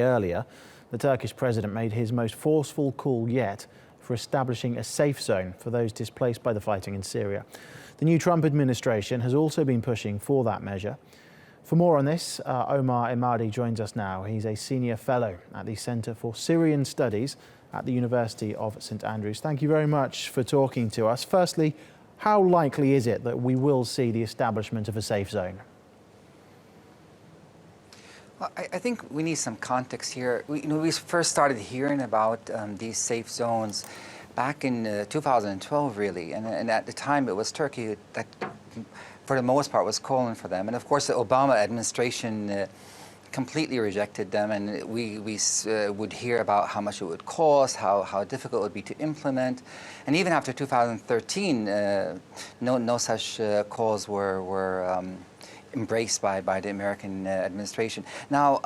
Earlier, the Turkish president made his most forceful call yet for establishing a safe zone for those displaced by the fighting in Syria. The new Trump administration has also been pushing for that measure. For more on this, Omar Imady joins us now. He's a senior fellow at the Centre for Syrian Studies at the University of St Andrews. Thank you very much for talking to us. Firstly, how likely is it that we will see the establishment of a safe zone? Well, I think we need some context here. We first started hearing about these safe zones back in 2012, really, and at the time it was Turkey that, for the most part, was calling for them. And of course, the Obama administration completely rejected them, and we would hear about how much it would cost, how difficult it would be to implement. And even after 2013, no such calls were embraced by the American administration. Now,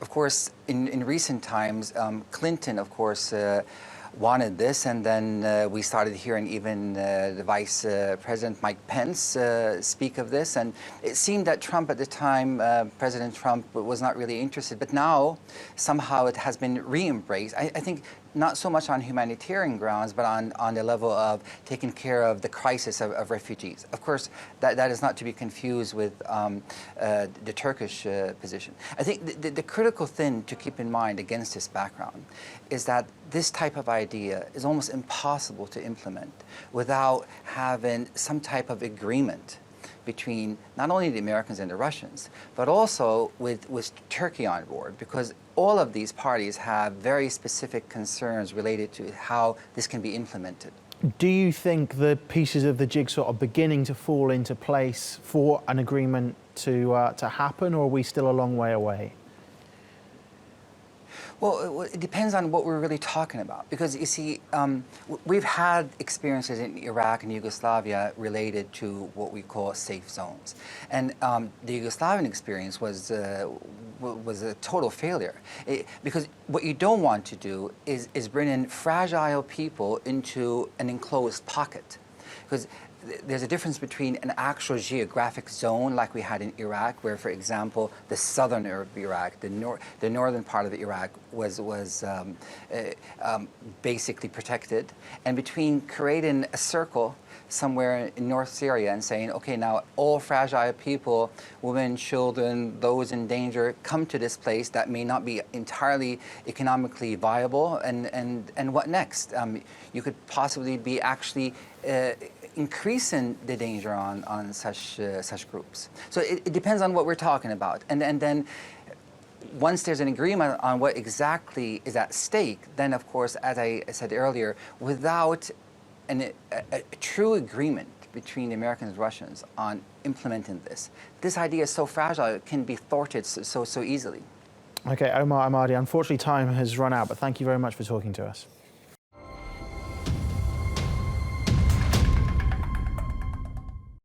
of course, in recent times, Clinton, of course, wanted this, and then we started hearing even the Vice President Mike Pence speak of this, and it seemed that Trump at the time, President Trump, was not really interested, but now somehow it has been re-embraced. I think not so much on humanitarian grounds, but on the level of taking care of the crisis of refugees. Of course, that is not to be confused with the Turkish position. I think the critical thing to keep in mind against this background is that this type of idea is almost impossible to implement without having some type of agreement between not only the Americans and the Russians, but also with Turkey on board, because all of these parties have very specific concerns related to how this can be implemented. Do you think the pieces of the jigsaw are beginning to fall into place for an agreement to happen, or are we still a long way away? Well, it depends on what we're really talking about, because you see, we've had experiences in Iraq and Yugoslavia related to what we call safe zones, and the Yugoslavian experience was a total failure, because what you don't want to do is bring in fragile people into an enclosed pocket, because there's a difference between an actual geographic zone like we had in Iraq, where, for example, the southern of Iraq, the northern part of Iraq was basically protected, and between creating a circle somewhere in North Syria and saying, okay, now all fragile people, women, children, those in danger, come to this place that may not be entirely economically viable, and what next? You could possibly be actually increasing the danger on such groups. So it depends on what we're talking about, and then once there's an agreement on what exactly is at stake, then of course, as I said earlier, without a true agreement between the Americans and Russians on implementing this idea is so fragile, it can be thwarted so easily. Okay, Omar Imady, unfortunately time has run out, but thank you very much for talking to us.